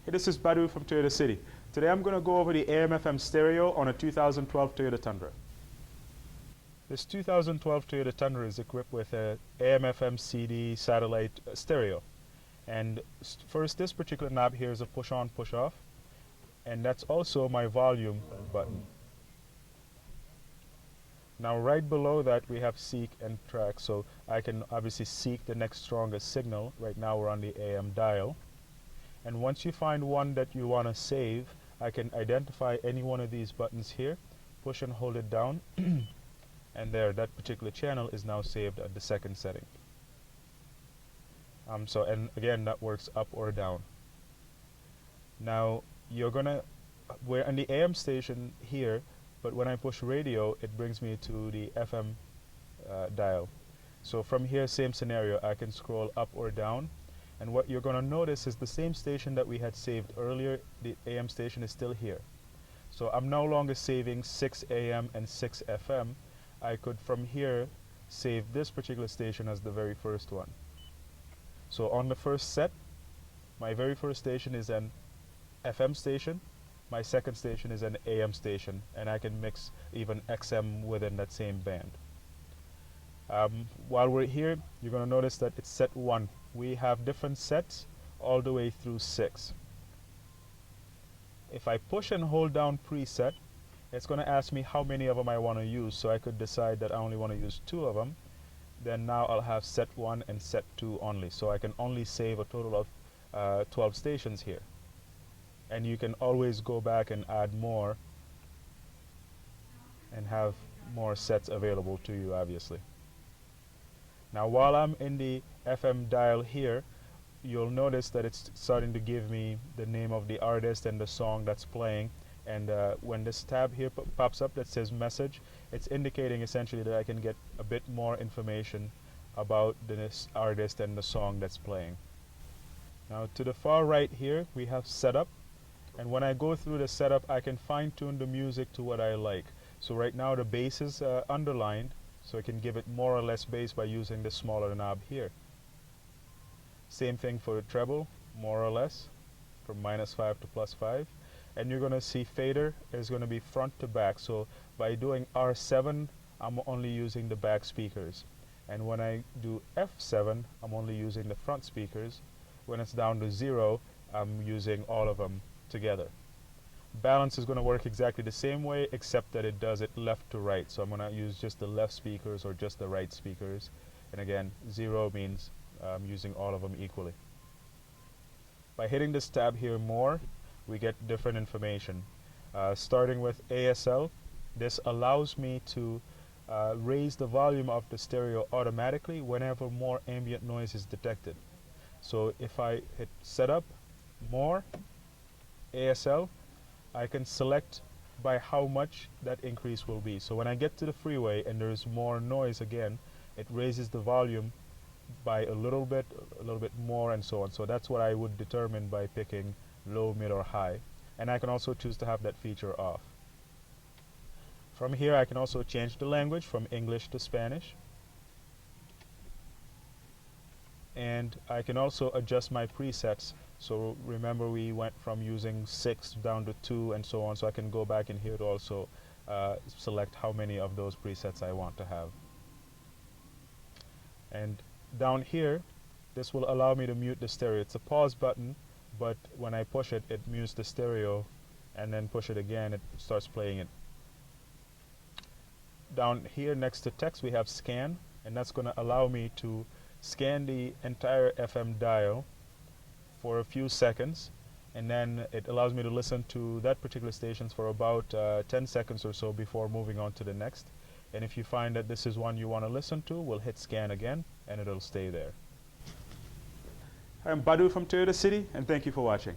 Hey, this is Badu from Toyota City. Today I'm going to go over the AM/FM stereo on a 2012 Toyota Tundra. This 2012 Toyota Tundra is equipped with a AM/FM CD satellite stereo. And first, this particular knob here is a push-on, push-off. And that's also my volume button. Now right below that we have seek and track, so I can obviously seek the next strongest signal. Right now we're on the AM dial. And once you find one that you want to save, I can identify any one of these buttons here, push and hold it down, and there, that particular channel is now saved at the second setting. And again, that works up or down. Now we're on the AM station here, but when I push radio, it brings me to the FM dial. So from here, same scenario, I can scroll up or down. And what you're going to notice is the same station that we had saved earlier, the AM station is still here. So I'm no longer saving 6 AM and 6 FM. I could from here save this particular station as the very first one. So on the first set, my very first station is an FM station. My second station is an AM station, and I can mix even XM within that same band. While we're here, you're going to notice that it's set 1. We have different sets all the way through 6. If I push and hold down preset, it's going to ask me how many of them I want to use, so I could decide that I only want to use 2 of them. Then now I'll have set 1 and set 2 only, so I can only save a total of 12 stations here. And you can always go back and add more and have more sets available to you, obviously. Now while I'm in the FM dial here, you'll notice that it's starting to give me the name of the artist and the song that's playing. And when this tab here pops up that says message, it's indicating essentially that I can get a bit more information about this artist and the song that's playing. Now to the far right here, we have setup. And when I go through the setup, I can fine-tune the music to what I like. So right now the bass is underlined, so I can give it more or less bass by using the smaller knob here. Same thing for the treble, more or less, from -5 to +5. And you're going to see fader is going to be front to back. So by doing R7, I'm only using the back speakers. And when I do F7, I'm only using the front speakers. When it's down to 0, I'm using all of them together. Balance is going to work exactly the same way, except that it does it left to right. So I'm going to use just the left speakers or just the right speakers. And again, 0 means I'm using all of them equally. By hitting this tab here, more, we get different information. Starting with ASL, this allows me to raise the volume of the stereo automatically whenever more ambient noise is detected. So if I hit setup, more, ASL, I can select by how much that increase will be. So when I get to the freeway and there's more noise again, it raises the volume by a little bit more, and so on. So that's what I would determine by picking low, mid, or high. And I can also choose to have that feature off. From here I can also change the language from English to Spanish. And I can also adjust my presets. So remember, we went from using 6 down to 2 and so on. So I can go back in here to also select how many of those presets I want to have. And down here, this will allow me to mute the stereo. It's a pause button, but when I push it, it mutes the stereo, and then push it again, it starts playing it. Down here next to text, we have scan, and that's going to allow me to scan the entire FM dial for a few seconds, and then it allows me to listen to that particular station for about 10 seconds or so before moving on to the next. And if you find that this is one you want to listen to, we'll hit scan again, and it'll stay there. I'm Badu from Toyota City, and thank you for watching.